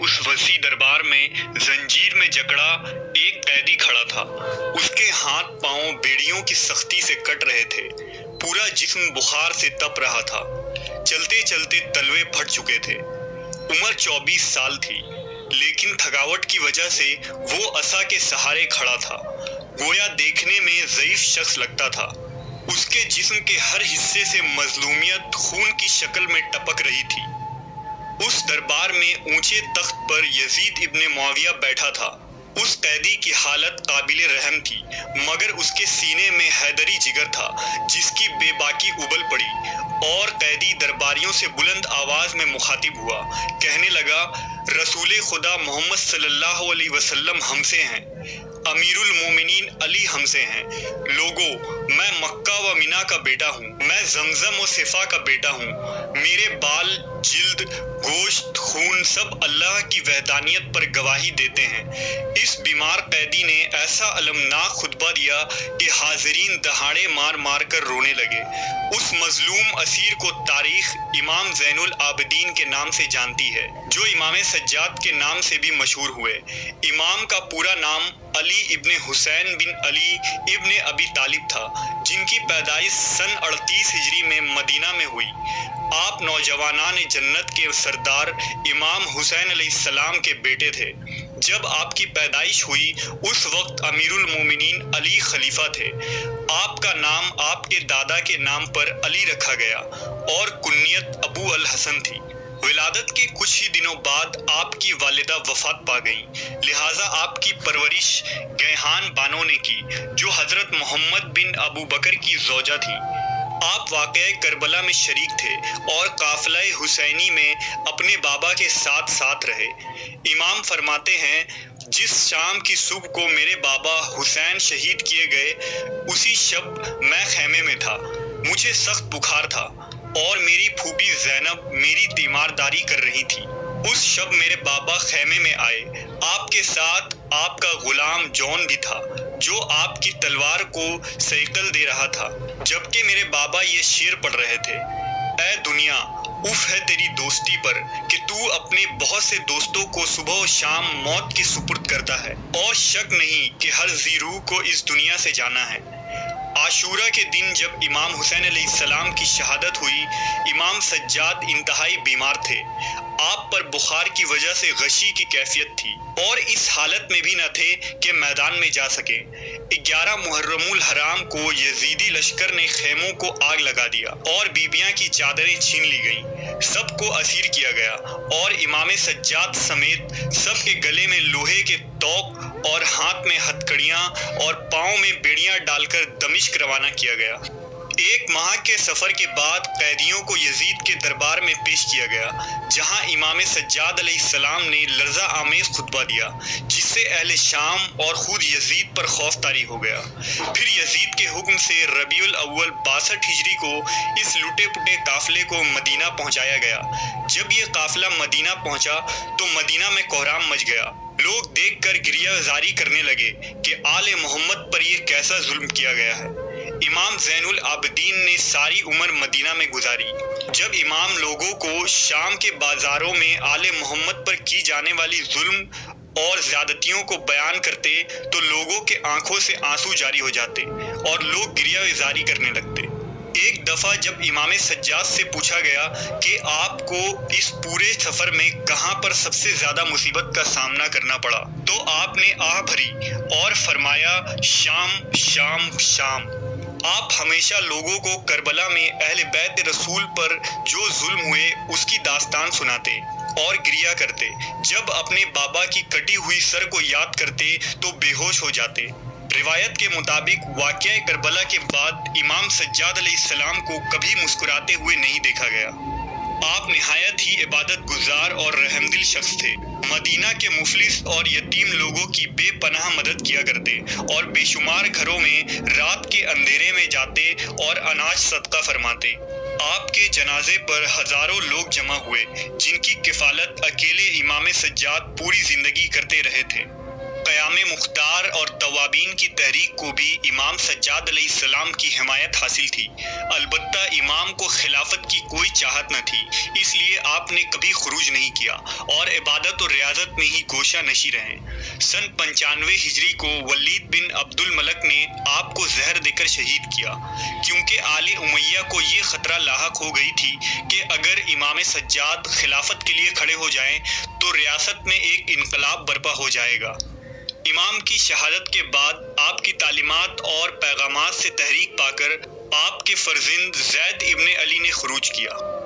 उस वसी दरबार में जंजीर में जकड़ा एक कैदी खड़ा था। उसके हाथ पांव बेड़ियों की सख्ती से कट रहे थे। पूरा जिस्म बुखार से तप रहा था। चलते चलते तलवे फट चुके थे। उम्र 24 साल थी, लेकिन थकावट की वजह से वो असा के सहारे खड़ा था। गोया देखने में ज़ईफ शख्स लगता था। उसके जिस्म के हर हिस्से से मजलूमियत खून की शक्ल में टपक रही थी। उस दरबार में ऊंचे तख्त पर यजीद इब्ने मुआविया बैठा था। उस कैदी की हालत काबिले रहम थी, मगर उसके सीने में हैदरी जिगर था जिसकी बेबाकी उबल पड़ी। और कैदी दरबारियों से बुलंद आवाज में मुखातिब हुआ, कहने लगा, रसूले खुदा मोहम्मद सल्लल्लाहु अलैहि वसल्लम हमसे हैं, अमीरुल मोमिनीन अली हमसे हैं। लोगों, मैं मक्का व मिना का बेटा हूँ, मैं जमजम व सिफा का बेटा हूँ। मेरे बाल, जिल्द, गोश्त, खून सब अल्लाह की वहदानियत पर गवाही देते हैं। इस बीमार कैदी ने ऐसा अलमनाक खुतबा दिया कि हाजिरीन दहाड़े मार मार कर रोने लगे। उस मजलूम असीर को तारीख इमाम ज़ैनुल आबिदीन के नाम से जानती है, जो इमाम सज्जाद के नाम से भी मशहूर हुए। इमाम का पूरा नाम अली इब्ने हुसैन बिन अली इब्ने अबी तालिब था, जिनकी पैदाइश सन 38 हिजरी में मदीना में हुई। आप नौजवानान जन्नत के सरदार इमाम हुसैन अलैहिस्सलाम के बेटे थे। जब आपकी पैदाइश हुई उस वक्त अमीरुल मोमिनीन अली खलीफा थे। आपका नाम आपके दादा के नाम पर अली रखा गया और कुन्नियत अबू अल हसन थी। विलादत के कुछ ही दिनों बाद आपकी वालिदा वफात पा गईं, लिहाजा आपकी परवरिश गैहान बानो ने की, जो हजरत मोहम्मद बिन अबू बकर की ज़ौजा थी। आप वाक़या करबला में शरीक थे और काफ़िला हुसैनी में अपने बाबा के साथ साथ रहे। इमाम फरमाते हैं, जिस शाम की सुबह को मेरे बाबा हुसैन शहीद किए गए, उसी शब मैं खैमे में था। मुझे सख्त बुखार था और मेरी फूफी ज़ैनब मेरी तीमारदारी कर रही थी। उस शब मेरे बाबा खैमे में आए। आपके साथ आपका गुलाम जॉन भी था, जो आपकी तलवार को सैकल दे रहा था, जबकि मेरे बाबा ये शेर पढ़ रहे थे, ऐ दुनिया, उफ है तेरी दोस्ती पर कि तू अपने बहुत से दोस्तों को सुबह और शाम मौत के सुपुर्द करता है, और शक नहीं कि हर ज़ीरूह को इस दुनिया से जाना है। आशूरा के दिन जब इमाम हुसैन अलैहिस्सलाम की शहादत हुई, इमाम सज्जाद इंतहाई बीमार थे। आप पर बुखार की वजह से गशी की कैफियत थी और इस हालत में भी न थे कि मैदान में जा सके। 11 मुहर्रमुल हराम को यजीदी लश्कर ने खेमों को आग लगा दिया और बीबियां की चादरें छीन ली गईं। सबको असीर किया गया और इमाम सज्जाद समेत सबके गले में लोहे के तोक और हाथ में हथकड़ियां और पांव में बेड़ियां डालकर दमिश्क रवाना किया गया। 1 माह के सफर के बाद कैदियों को यजीद के दरबार में पेश किया गया, जहां इमाम सज्जाद अलैहिस्सलाम ने लर्जा आमेज खुतबा दिया, जिससे अहले शाम और खुद यजीद पर खौफ तारी हो गया। फिर यजीद के हुक्म से रबीउल अव्वल 62 हिजरी को इस लुटे पुटे काफिले को मदीना पहुंचाया गया। जब ये काफिला मदीना पहुंचा तो मदीना में कोहराम मच गया। लोग देखकर गिरियाजारी करने लगे कि आले मोहम्मद पर यह कैसा जुल्म किया गया है। इमाम ज़ैनुल आबिदीन ने सारी उम्र मदीना में गुजारी। जब इमाम लोगों को शाम के बाजारों में आले मोहम्मद पर की जाने वाली जुल्म और ज्यादतियों को बयान करते तो लोगों के आंखों से आंसू जारी हो जाते और लोग गिरियाजारी करने लगते। एक दफा जब इमाम सज्जाद से पूछा गया कि आपको इस पूरे सफर में कहां पर सबसे ज्यादा मुसीबत का सामना करना पड़ा, तो आपने आह भरी और फरमाया, शाम शाम शाम। आप हमेशा लोगों को करबला में अहले बैत रसूल पर जो जुल्म हुए उसकी दास्तान सुनाते और गिरिया करते। जब अपने बाबा की कटी हुई सर को याद करते तो बेहोश हो जाते। रिवायत के मुताबिक वाक़या करबला के बाद इमाम सज्जाद अलैहिस्सलाम को कभी मुस्कुराते हुए नहीं देखा गया। आप निहायत ही इबादत गुजार और रहमदिल शख्स थे। मदीना के मुफलिस और यतीम लोगों की बेपनाह मदद किया करते और बेशुमार घरों में रात के अंधेरे में जाते और अनाज सदका फरमाते। आपके जनाजे पर हजारों लोग जमा हुए, जिनकी किफालत अकेले इमाम सज्जाद पूरी जिंदगी करते रहे थे। قیام مختار اور توابین کی تحریک کو بھی امام سجاد علیہ السلام کی حمایت حاصل تھی، البتہ امام کو خلافت کی کوئی چاہت نہ تھی، اس لیے آپ نے کبھی خروج نہیں کیا اور عبادت و ریاضت میں ہی گوشہ نشیں رہے۔ سن 95 ہجری کو ولید بن عبد الملک نے آپ کو زہر دے کر شہید کیا، کیونکہ آل امیہ کو یہ خطرہ لاحق ہو گئی تھی کہ اگر امام سجاد خلافت کے لیے کھڑے ہو جائیں تو ریاست میں ایک انقلاب برپا ہو جائے گا۔ امام کی شہادت کے بعد آپ کی تعلیمات اور پیغامات سے تحریک پا کر آپ کے فرزند زید ابن علی نے خروج کیا۔